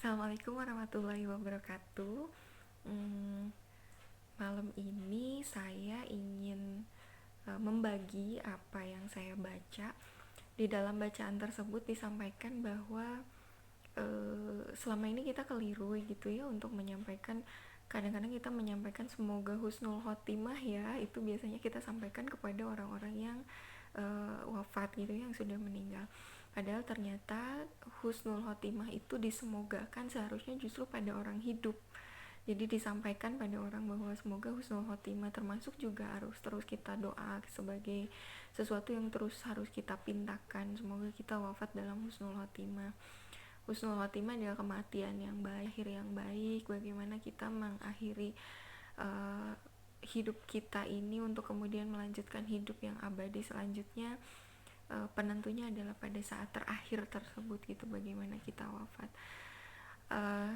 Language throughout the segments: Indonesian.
Assalamualaikum warahmatullahi wabarakatuh. Hmm, Malam ini saya ingin membagi apa yang saya baca. Di dalam bacaan tersebut disampaikan bahwa selama ini kita keliru gitu ya untuk menyampaikan. Kadang-kadang kita menyampaikan semoga husnul khotimah ya, itu biasanya kita sampaikan kepada orang-orang yang wafat gitu, yang sudah meninggal. Padahal ternyata husnul khotimah itu disemogakan seharusnya justru pada orang hidup. Jadi disampaikan pada orang bahwa semoga husnul khotimah, termasuk juga harus terus kita doa sebagai sesuatu yang terus harus kita pintakan, semoga kita wafat dalam husnul khotimah. Husnul khotimah adalah kematian yang baik, akhir yang baik, bagaimana kita mengakhiri uh, hidup kita ini untuk kemudian melanjutkan hidup yang abadi selanjutnya. Penentunya adalah pada saat terakhir tersebut gitu, bagaimana kita wafat. uh,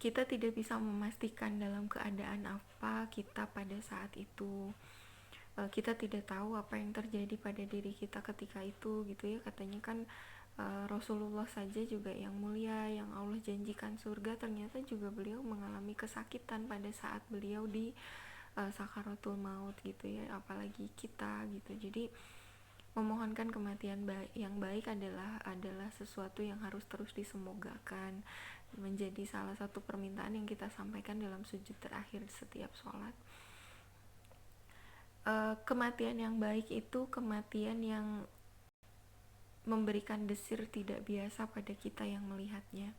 kita tidak bisa memastikan dalam keadaan apa kita pada saat itu. Kita tidak tahu apa yang terjadi pada diri kita ketika itu gitu ya. Katanya kan Rasulullah saja juga yang mulia, yang Allah janjikan surga, ternyata juga beliau mengalami kesakitan pada saat beliau di sakaratul maut gitu ya, apalagi kita gitu. Jadi memohonkan kematian yang baik adalah sesuatu yang harus terus disemogakan, menjadi salah satu permintaan yang kita sampaikan dalam sujud terakhir setiap sholat. Kematian yang baik itu kematian yang memberikan desir tidak biasa pada kita yang melihatnya.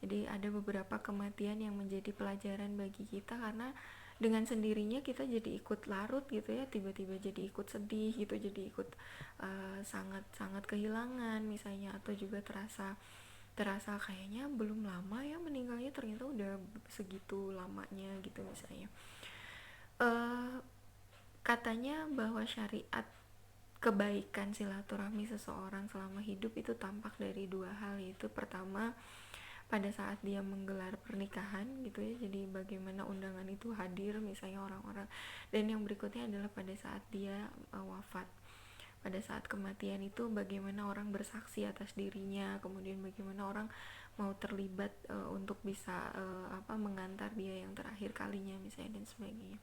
Jadi ada beberapa kematian yang menjadi pelajaran bagi kita, karena dengan sendirinya kita jadi ikut larut gitu ya, tiba-tiba jadi ikut sedih gitu, jadi ikut sangat-sangat kehilangan misalnya, atau juga terasa kayaknya belum lama ya meninggalnya, ternyata udah segitu lamanya gitu misalnya. Katanya bahwa syariat kebaikan silaturahmi seseorang selama hidup itu tampak dari dua hal, yaitu pertama pada saat dia menggelar pernikahan gitu ya, jadi bagaimana undangan itu hadir misalnya orang-orang, dan yang berikutnya adalah pada saat dia wafat. Pada saat kematian itu bagaimana orang bersaksi atas dirinya, kemudian bagaimana orang mau terlibat untuk bisa mengantar dia yang terakhir kalinya misalnya, dan sebagainya.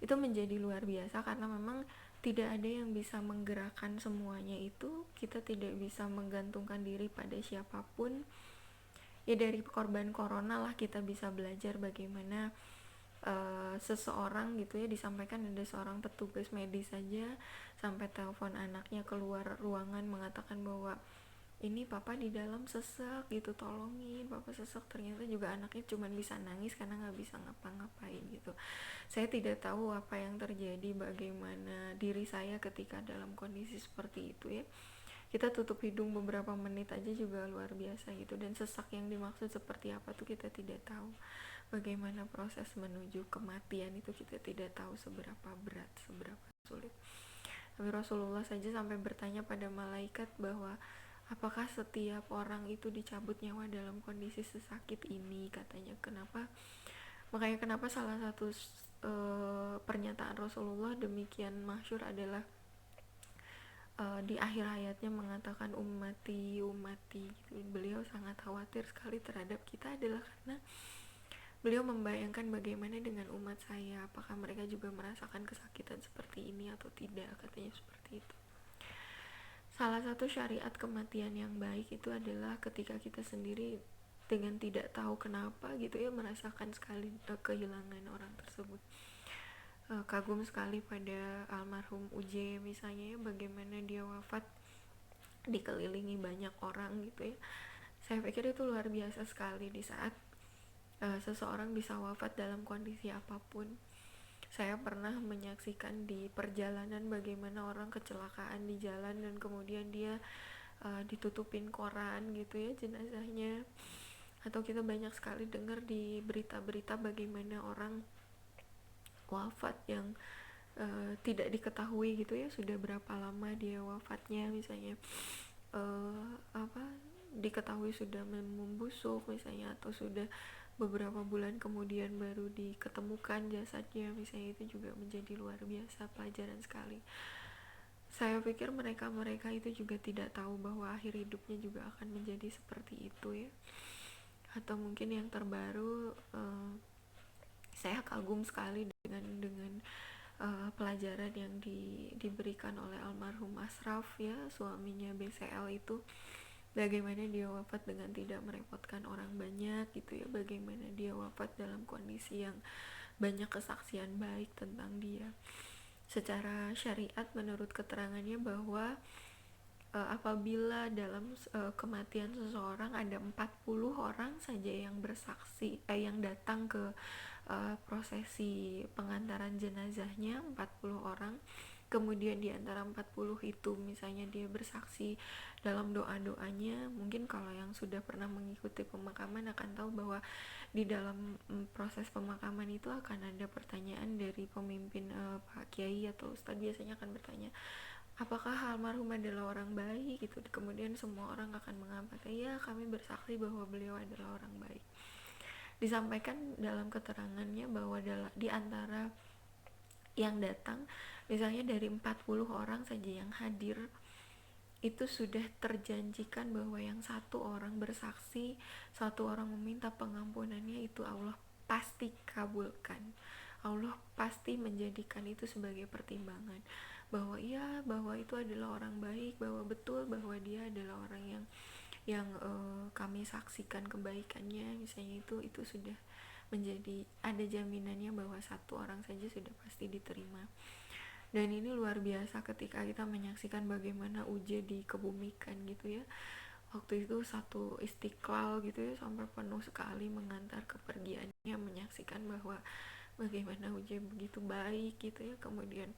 Itu menjadi luar biasa karena memang tidak ada yang bisa menggerakkan semuanya itu. Kita tidak bisa menggantungkan diri pada siapapun. Ya dari korban corona lah kita bisa belajar bagaimana seseorang gitu ya, disampaikan ada seorang petugas medis saja sampai telepon anaknya keluar ruangan mengatakan bahwa ini papa di dalam sesek gitu, tolongin papa sesek. Ternyata juga anaknya cuma bisa nangis karena nggak bisa ngapa-ngapain gitu. Saya tidak tahu apa yang terjadi, bagaimana diri saya ketika dalam kondisi seperti itu ya. Kita tutup hidung beberapa menit aja juga luar biasa gitu, dan sesak yang dimaksud seperti apa tuh kita tidak tahu. Bagaimana proses menuju kematian itu kita tidak tahu seberapa berat, seberapa sulit. Tapi Rasulullah saja sampai bertanya pada malaikat bahwa apakah setiap orang itu dicabut nyawa dalam kondisi sesakit ini, katanya. Kenapa salah satu pernyataan Rasulullah demikian masyhur adalah di akhir hayatnya mengatakan ummati ummati gitu. Beliau sangat khawatir sekali terhadap kita, adalah karena beliau membayangkan bagaimana dengan umat saya, apakah mereka juga merasakan kesakitan seperti ini atau tidak, katanya seperti itu. Salah satu syariat kematian yang baik itu adalah ketika kita sendiri dengan tidak tahu kenapa gitu ya merasakan sekali kehilangan orang tersebut. Kagum sekali pada almarhum Uje misalnya ya, bagaimana dia wafat dikelilingi banyak orang gitu ya. Saya pikir itu luar biasa sekali di saat seseorang bisa wafat dalam kondisi apapun. Saya pernah menyaksikan di perjalanan bagaimana orang kecelakaan di jalan dan kemudian dia ditutupin koran gitu ya jenazahnya. Atau kita banyak sekali dengar di berita-berita bagaimana orang wafat yang tidak diketahui gitu ya, sudah berapa lama dia wafatnya misalnya, diketahui sudah membusuk misalnya, atau sudah beberapa bulan kemudian baru diketemukan jasadnya misalnya. Itu juga menjadi luar biasa pelajaran sekali. Saya pikir mereka-mereka itu juga tidak tahu bahwa akhir hidupnya juga akan menjadi seperti itu ya. Atau mungkin yang terbaru, saya kagum sekali dengan pelajaran yang diberikan oleh almarhum Ashraf ya, suaminya BCL itu, bagaimana dia wafat dengan tidak merepotkan orang banyak gitu ya, bagaimana dia wafat dalam kondisi yang banyak kesaksian baik tentang dia. Secara syariat menurut keterangannya bahwa apabila dalam kematian seseorang ada 40 orang saja yang bersaksi, yang datang ke prosesi pengantaran jenazahnya, 40 orang, kemudian di antara 40 itu misalnya dia bersaksi dalam doa-doanya. Mungkin kalau yang sudah pernah mengikuti pemakaman akan tahu bahwa di dalam proses pemakaman itu akan ada pertanyaan dari pemimpin, Pak Kiai atau Ustadz biasanya akan bertanya, apakah almarhum adalah orang baik gitu. Kemudian semua orang akan mengatakan, ya kami bersaksi bahwa beliau adalah orang baik. Disampaikan dalam keterangannya bahwa di antara yang datang, misalnya dari 40 orang saja yang hadir, itu sudah terjanjikan bahwa yang satu orang bersaksi, satu orang meminta pengampunannya, itu Allah pasti kabulkan. Allah pasti menjadikan itu sebagai pertimbangan bahwa bahwa itu adalah orang baik, bahwa betul bahwa dia adalah orang yang kami saksikan kebaikannya, misalnya itu sudah menjadi ada jaminannya bahwa satu orang saja sudah pasti diterima. Dan ini luar biasa ketika kita menyaksikan bagaimana Uje dikebumikan gitu ya. Waktu itu satu Istiqlal gitu ya, sampai penuh sekali mengantar kepergiannya, menyaksikan bahwa bagaimana Uje begitu baik gitu ya. Kemudian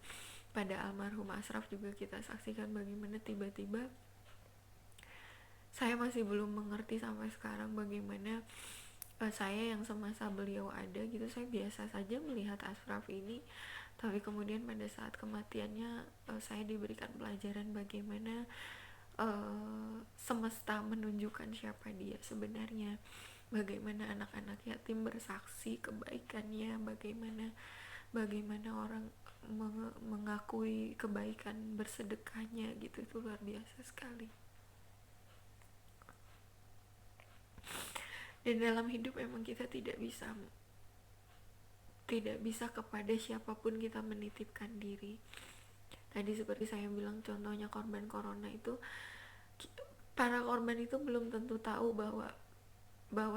pada almarhum Ashraf juga kita saksikan bagaimana tiba-tiba, saya masih belum mengerti sampai sekarang bagaimana saya yang semasa beliau ada gitu, saya biasa saja melihat Ashraf ini, tapi kemudian pada saat kematiannya saya diberikan pelajaran bagaimana semesta menunjukkan siapa dia sebenarnya, bagaimana anak-anak yatim bersaksi kebaikannya, bagaimana orang mengakui kebaikan bersedekahnya gitu. Itu luar biasa sekali. Dan dalam hidup emang kita tidak bisa kepada siapapun kita menitipkan diri. Tadi seperti saya bilang contohnya korban corona itu, para korban itu belum tentu tahu bahwa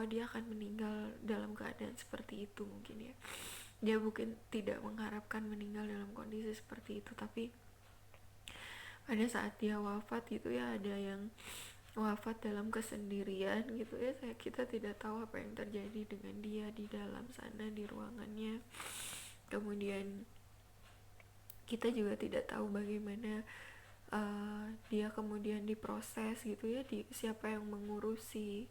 dia akan meninggal dalam keadaan seperti itu mungkin ya. Dia mungkin tidak mengharapkan meninggal dalam kondisi seperti itu, tapi pada saat dia wafat gitu ya, ada yang wafat dalam kesendirian gitu ya, kita tidak tahu apa yang terjadi dengan dia di dalam sana di ruangannya. Kemudian kita juga tidak tahu bagaimana dia kemudian diproses gitu ya, siapa yang mengurusi.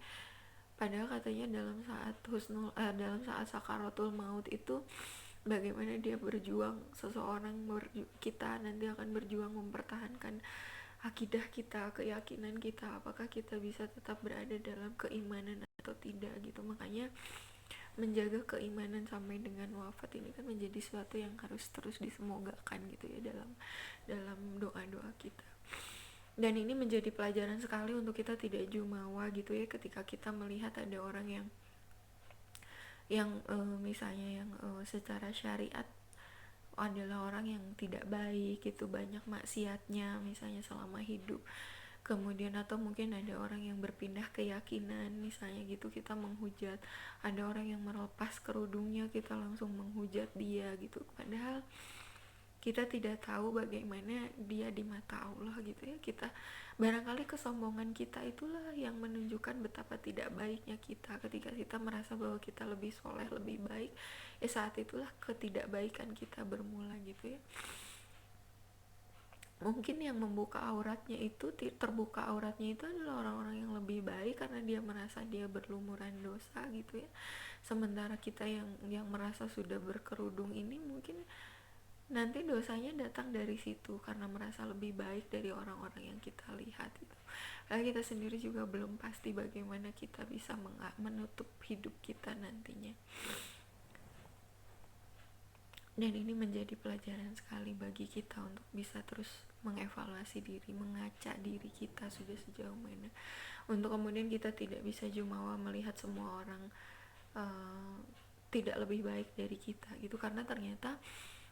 Padahal katanya dalam saat sakaratul maut itu bagaimana dia berjuang, kita nanti akan berjuang mempertahankan akidah kita, keyakinan kita, apakah kita bisa tetap berada dalam keimanan atau tidak gitu. Makanya menjaga keimanan sampai dengan wafat ini kan menjadi sesuatu yang harus terus disemogakan gitu ya dalam doa-doa kita. Dan ini menjadi pelajaran sekali untuk kita tidak jumawa gitu ya, ketika kita melihat ada orang yang misalnya yang secara syariat adalah orang yang tidak baik gitu, banyak maksiatnya misalnya selama hidup. Kemudian atau mungkin ada orang yang berpindah keyakinan misalnya gitu, kita menghujat. Ada orang yang melepas kerudungnya, kita langsung menghujat dia gitu, padahal kita tidak tahu bagaimana dia di mata Allah gitu ya. Barangkali kesombongan kita itulah yang menunjukkan betapa tidak baiknya kita. Ketika kita merasa bahwa kita lebih soleh, lebih baik, ya saat itulah ketidakbaikan kita bermula gitu ya. Mungkin yang terbuka auratnya itu adalah orang-orang yang lebih baik karena dia merasa dia berlumuran dosa gitu ya. Sementara kita yang merasa sudah berkerudung ini mungkin nanti dosanya datang dari situ karena merasa lebih baik dari orang-orang yang kita lihat itu. Lalu kita sendiri juga belum pasti bagaimana kita bisa menutup hidup kita nantinya. Dan ini menjadi pelajaran sekali bagi kita untuk bisa terus mengevaluasi diri, mengaca diri kita sudah sejauh mana, untuk kemudian kita tidak bisa jumawa melihat semua orang uh, tidak lebih baik dari kita gitu, karena ternyata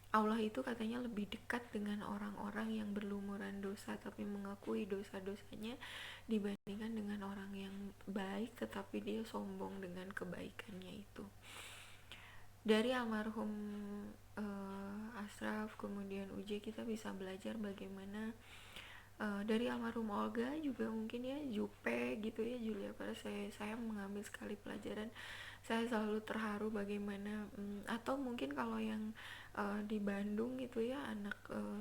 Allah itu katanya lebih dekat dengan orang-orang yang berlumuran dosa tapi mengakui dosa-dosanya, dibandingkan dengan orang yang baik tetapi dia sombong dengan kebaikannya itu. Dari almarhum Ashraf kemudian Uje kita bisa belajar bagaimana, dari almarhum Olga juga mungkin ya, Jupe gitu ya, Julia Perez, saya mengambil sekali pelajaran. Saya selalu terharu bagaimana atau mungkin kalau yang di Bandung gitu ya, anak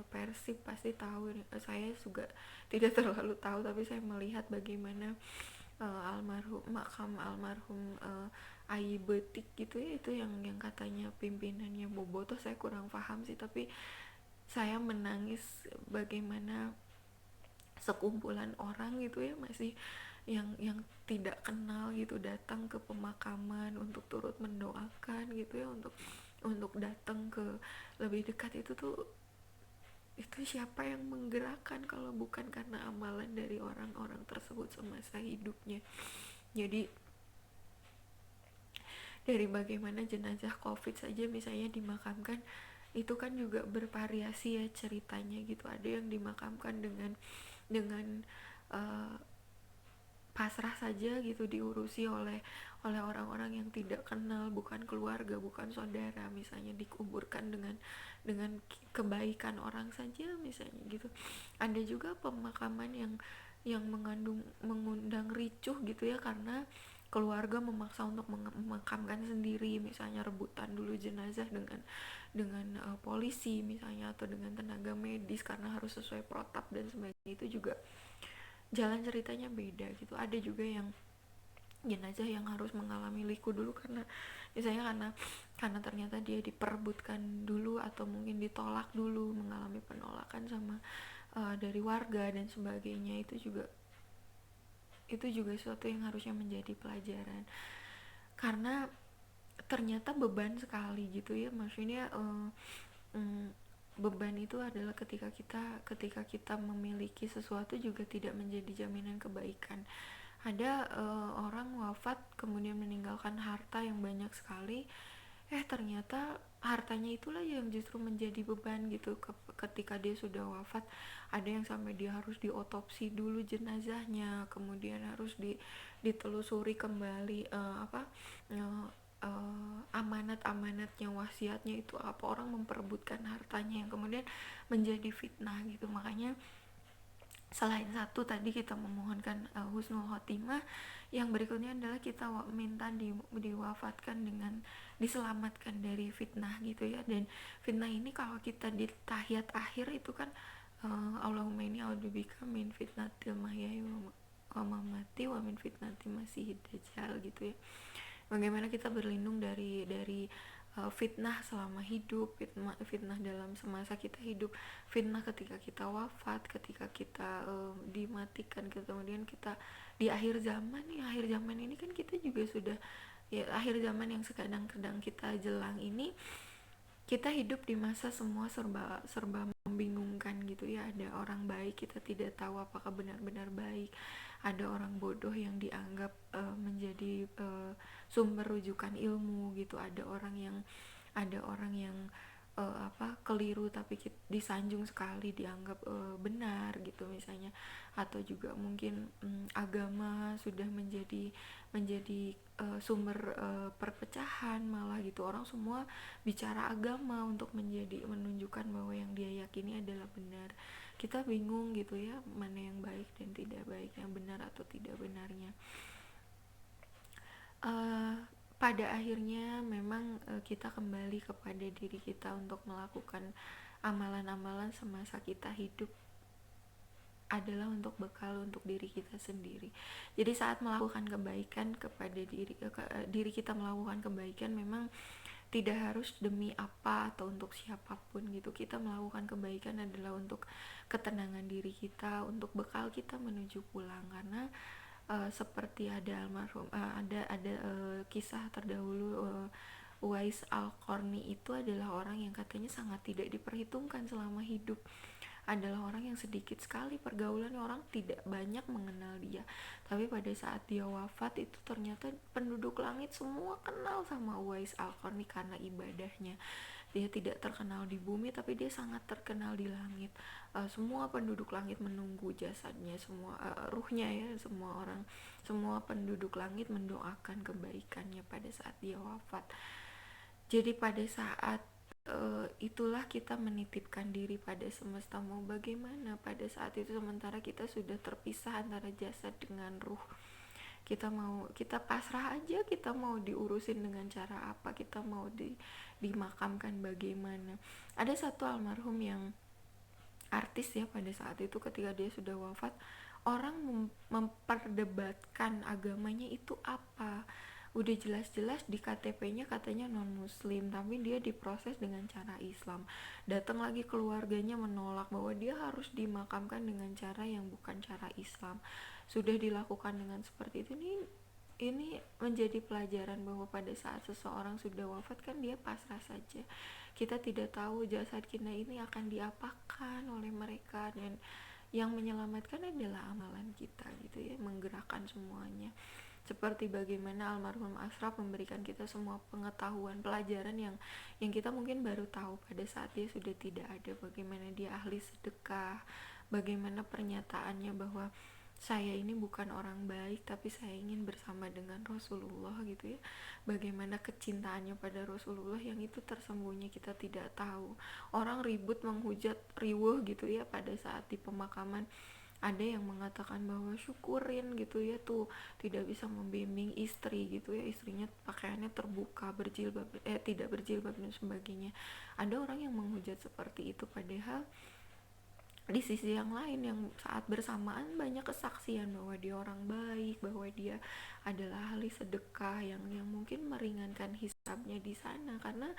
Persib pasti tahu. Saya juga tidak terlalu tahu, tapi saya melihat bagaimana makam almarhum Ayi Betik gitu ya, itu yang katanya pimpinannya Bobotoh. Saya kurang paham sih, tapi saya menangis bagaimana sekumpulan orang gitu ya, masih yang tidak kenal gitu datang ke pemakaman untuk turut mendoakan gitu ya, untuk datang ke lebih dekat. Itu siapa yang menggerakkan kalau bukan karena amalan dari orang-orang tersebut semasa hidupnya. Jadi dari bagaimana jenazah COVID saja misalnya dimakamkan, itu kan juga bervariasi ya ceritanya gitu. Ada yang dimakamkan dengan uh, pasrah saja gitu, diurusi oleh orang-orang yang tidak kenal, bukan keluarga, bukan saudara, misalnya dikuburkan dengan kebaikan orang saja misalnya gitu. Ada juga pemakaman yang mengundang ricuh gitu ya, karena keluarga memaksa untuk memakamkan sendiri, misalnya rebutan dulu jenazah dengan polisi misalnya, atau dengan tenaga medis karena harus sesuai protap dan sebagainya. Itu juga jalan ceritanya beda gitu. Ada juga yang jenazah yang harus mengalami liku dulu, karena misalnya karena ternyata dia diperebutkan dulu atau mungkin ditolak dulu, mengalami penolakan sama dari warga dan sebagainya. Itu juga suatu yang harusnya menjadi pelajaran, karena ternyata beban sekali gitu ya, maksudnya beban itu adalah ketika kita memiliki sesuatu juga tidak menjadi jaminan kebaikan. Ada orang wafat kemudian meninggalkan harta yang banyak sekali, ternyata hartanya itulah yang justru menjadi beban gitu. Ketika dia sudah wafat, ada yang sampai dia harus diotopsi dulu jenazahnya, kemudian harus ditelusuri kembali amanat-amanatnya, wasiatnya itu apa, orang memperebutkan hartanya yang kemudian menjadi fitnah gitu. Makanya selain satu tadi kita memohonkan husnul khotimah, yang berikutnya adalah kita minta diwafatkan dengan diselamatkan dari fitnah gitu ya. Dan fitnah ini kalau kita di tahiyat akhir itu kan Allahumma inni a'udzubika min fitnatil mahya wa mamati wa min fitnatil masiihid dajjal gitu ya. Bagaimana kita berlindung dari fitnah selama hidup, fitnah dalam semasa kita hidup, fitnah ketika kita wafat, ketika kita dimatikan, kemudian kita di akhir zaman. Ya, akhir zaman ini kan kita juga sudah ya, akhir zaman yang sedang kita jelang ini, kita hidup di masa semua serba serba membingungkan gitu ya. Ada orang baik, kita tidak tahu apakah benar-benar baik. Ada orang bodoh yang dianggap menjadi sumber rujukan ilmu gitu. Ada orang yang keliru tapi disanjung sekali, dianggap benar gitu misalnya. Atau juga mungkin agama sudah menjadi sumber perpecahan malah gitu. Orang semua bicara agama untuk menunjukkan bahwa yang dia yakini adalah benar. Kita bingung gitu ya, mana yang baik dan tidak baik, yang benar atau tidak benarnya. Pada akhirnya memang kita kembali kepada diri kita untuk melakukan amalan-amalan semasa kita hidup adalah untuk bekal untuk diri kita sendiri. Jadi saat melakukan kebaikan kepada diri kita melakukan kebaikan memang tidak harus demi apa atau untuk siapapun gitu. Kita melakukan kebaikan adalah untuk ketenangan diri kita, untuk bekal kita menuju pulang. Karena seperti ada almarhum kisah terdahulu, Uwais Al-Qarni itu adalah orang yang katanya sangat tidak diperhitungkan selama hidup. adalah orang yang sedikit sekali pergaulannya, orang tidak banyak mengenal dia. Tapi pada saat dia wafat itu ternyata penduduk langit semua kenal sama Uwais Al-Qarni karena ibadahnya. Dia tidak terkenal di bumi tapi dia sangat terkenal di langit. Semua penduduk langit menunggu jasadnya, semua ruhnya ya, semua penduduk langit mendoakan kebaikannya pada saat dia wafat. Jadi pada saat itulah kita menitipkan diri pada semesta, mau bagaimana pada saat itu sementara kita sudah terpisah antara jasad dengan ruh. Kita pasrah aja, kita mau diurusin dengan cara apa, kita mau dimakamkan bagaimana. Ada satu almarhum yang artis ya, pada saat itu ketika dia sudah wafat, orang memperdebatkan agamanya itu apa. Udah jelas-jelas di KTP-nya katanya non muslim tapi dia diproses dengan cara Islam. Datang lagi keluarganya menolak bahwa dia harus dimakamkan dengan cara yang bukan cara Islam. Sudah dilakukan dengan seperti itu. Ini menjadi pelajaran bahwa pada saat seseorang sudah wafat kan dia pasrah saja. Kita tidak tahu jasad kita ini akan diapakan oleh mereka, dan yang menyelamatkan adalah amalan kita gitu ya, menggerakkan semuanya. Seperti bagaimana almarhum Ashraf memberikan kita semua pengetahuan, pelajaran yang kita mungkin baru tahu pada saat dia sudah tidak ada. Bagaimana dia ahli sedekah, bagaimana pernyataannya bahwa saya ini bukan orang baik tapi saya ingin bersama dengan Rasulullah gitu ya. Bagaimana kecintaannya pada Rasulullah yang itu tersembunyi kita tidak tahu. Orang ribut menghujat riweuh gitu ya pada saat di pemakaman. Ada yang mengatakan bahwa syukurin gitu ya, tuh tidak bisa membimbing istri gitu ya, istrinya pakaiannya terbuka, berjilbab tidak berjilbab dan sebagainya. Ada orang yang menghujat seperti itu, padahal di sisi yang lain yang saat bersamaan banyak kesaksian bahwa dia orang baik, bahwa dia adalah ahli sedekah yang mungkin meringankan hisabnya di sana. Karena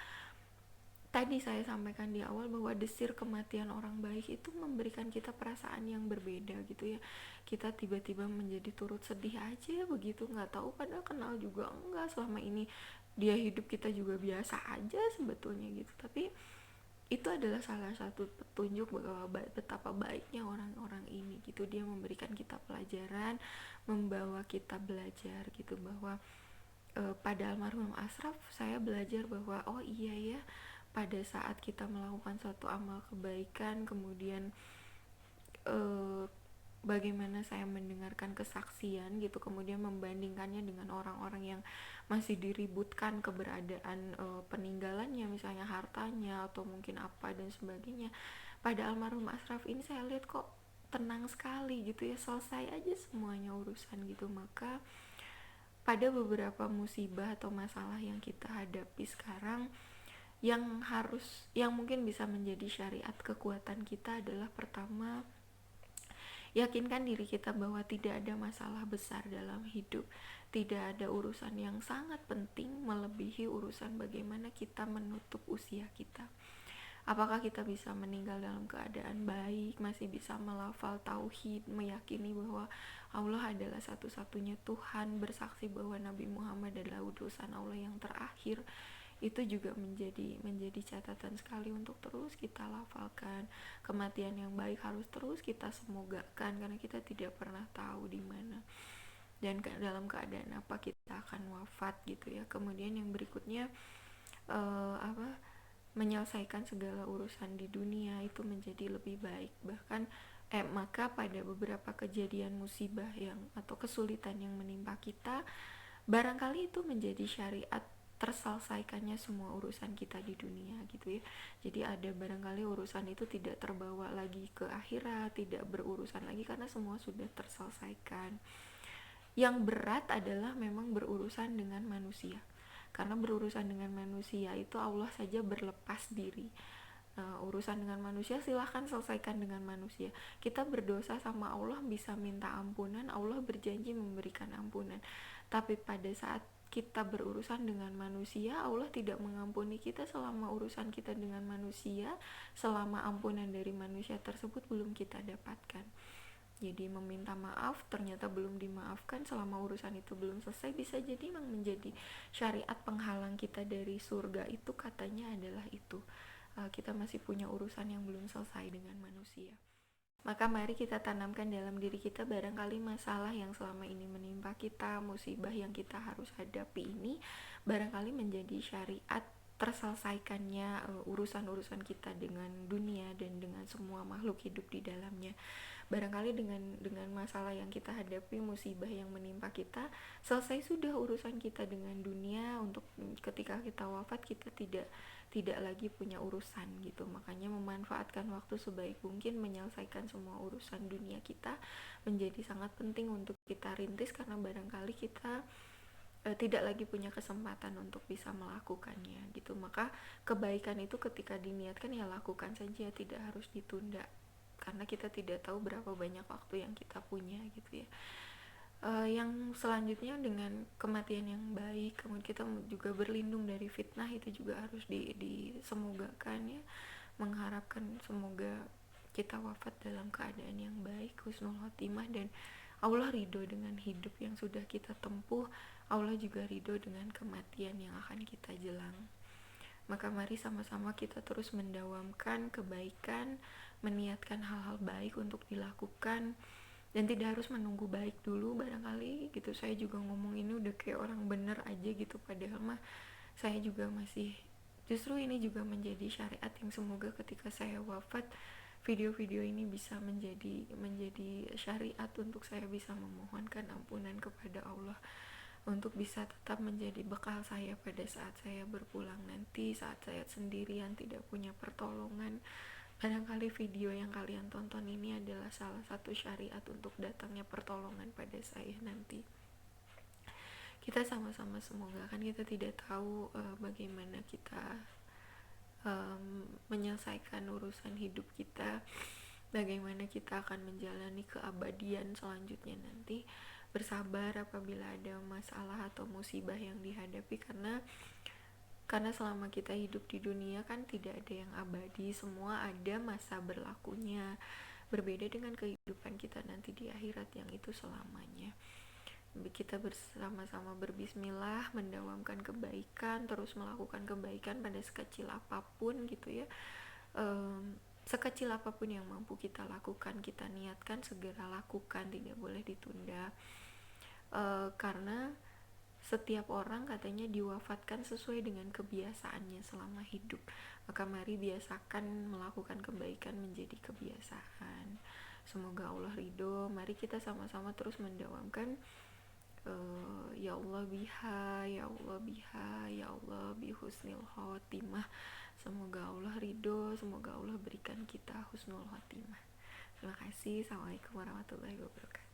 tadi saya sampaikan di awal bahwa desir kematian orang baik itu memberikan kita perasaan yang berbeda gitu ya. Kita tiba-tiba menjadi turut sedih aja begitu, nggak tahu padahal kenal juga enggak, selama ini dia hidup kita juga biasa aja sebetulnya gitu. Tapi itu adalah salah satu petunjuk bahwa betapa baiknya orang-orang ini gitu. Dia memberikan kita pelajaran, membawa kita belajar gitu, bahwa pada almarhum Ashraf saya belajar bahwa oh iya ya, pada saat kita melakukan suatu amal kebaikan kemudian bagaimana saya mendengarkan kesaksian gitu, kemudian membandingkannya dengan orang-orang yang masih diributkan keberadaan peninggalannya, misalnya hartanya atau mungkin apa dan sebagainya. Pada almarhum Ashraf ini saya lihat kok tenang sekali gitu ya, selesai aja semuanya urusan gitu. Maka pada beberapa musibah atau masalah yang kita hadapi sekarang, yang mungkin bisa menjadi syariat kekuatan kita adalah pertama, yakinkan diri kita bahwa tidak ada masalah besar dalam hidup, tidak ada urusan yang sangat penting melebihi urusan bagaimana kita menutup usia kita. Apakah kita bisa meninggal dalam keadaan baik, masih bisa melafal tauhid, meyakini bahwa Allah adalah satu-satunya Tuhan, bersaksi bahwa Nabi Muhammad adalah utusan Allah yang terakhir. Itu juga menjadi catatan sekali untuk terus kita lafalkan. Kematian yang baik harus terus kita semogakan karena kita tidak pernah tahu di mana dan dalam keadaan apa kita akan wafat gitu ya. Kemudian yang berikutnya menyelesaikan segala urusan di dunia itu menjadi lebih baik. Bahkan maka pada beberapa kejadian musibah atau kesulitan yang menimpa kita, barangkali itu menjadi syariat terselesaikannya semua urusan kita di dunia gitu ya. Jadi ada barangkali urusan itu tidak terbawa lagi ke akhirat, tidak berurusan lagi karena semua sudah terselesaikan. Yang berat adalah memang berurusan dengan manusia, karena berurusan dengan manusia itu Allah saja berlepas diri. Urusan dengan manusia silahkan selesaikan dengan manusia. Kita berdosa sama Allah bisa minta ampunan, Allah berjanji memberikan ampunan. Tapi pada saat kita berurusan dengan manusia, Allah tidak mengampuni kita selama urusan kita dengan manusia, selama ampunan dari manusia tersebut belum kita dapatkan. Jadi meminta maaf ternyata belum dimaafkan selama urusan itu belum selesai, bisa jadi memang menjadi syariat penghalang kita dari surga. Itu katanya adalah itu kita masih punya urusan yang belum selesai dengan manusia. Maka mari kita tanamkan dalam diri kita, barangkali masalah yang selama ini menimpa kita, musibah yang kita harus hadapi ini barangkali menjadi syariat terselesaikannya urusan-urusan kita dengan dunia dan dengan semua makhluk hidup di dalamnya. Barangkali dengan masalah yang kita hadapi, musibah yang menimpa kita, selesai sudah urusan kita dengan dunia. Untuk ketika kita wafat, kita tidak lagi punya urusan gitu. Makanya memanfaatkan waktu sebaik mungkin, menyelesaikan semua urusan dunia kita menjadi sangat penting untuk kita rintis, karena barangkali kita tidak lagi punya kesempatan untuk bisa melakukannya gitu. Maka kebaikan itu ketika diniatkan ya lakukan saja, tidak harus ditunda, karena kita tidak tahu berapa banyak waktu yang kita punya gitu ya. Yang selanjutnya dengan kematian yang baik, kemudian kita juga berlindung dari fitnah, itu juga harus disemogakan ya, mengharapkan semoga kita wafat dalam keadaan yang baik, husnul khotimah, dan Allah ridho dengan hidup yang sudah kita tempuh. Allah juga ridho dengan kematian yang akan kita jelang. Maka mari sama-sama kita terus mendawamkan kebaikan, meniatkan hal-hal baik untuk dilakukan, dan tidak harus menunggu baik dulu barangkali gitu. Saya juga ngomong ini udah kayak orang bener aja gitu, padahal mah saya juga masih, justru ini juga menjadi syariat yang semoga ketika saya wafat, video-video ini bisa menjadi syariat untuk saya bisa memohonkan ampunan kepada Allah, untuk bisa tetap menjadi bekal saya pada saat saya berpulang nanti, saat saya sendirian tidak punya pertolongan. Barangkali video yang kalian tonton ini adalah salah satu syariat untuk datangnya pertolongan pada saya nanti. Kita sama-sama semoga, kan kita tidak tahu bagaimana kita menyelesaikan urusan hidup kita, bagaimana kita akan menjalani keabadian selanjutnya nanti. Bersabar apabila ada masalah atau musibah yang dihadapi, karena selama kita hidup di dunia kan tidak ada yang abadi, semua ada masa berlakunya. Berbeda dengan kehidupan kita nanti di akhirat yang itu selamanya. Kita bersama-sama berbismillah, mendawamkan kebaikan, terus melakukan kebaikan pada sekecil apapun gitu ya. Sekecil apapun yang mampu kita lakukan, kita niatkan segera lakukan, tidak boleh ditunda. Karena setiap orang katanya diwafatkan sesuai dengan kebiasaannya selama hidup. Maka mari biasakan melakukan kebaikan menjadi kebiasaan. Semoga Allah ridho. Mari kita sama-sama terus mendawamkan ya Allah biha, ya Allah biha, ya Allah bihusnil khotimah. Semoga Allah ridho, semoga Allah berikan kita husnul khotimah. Terima kasih. Assalamualaikum warahmatullahi wabarakatuh.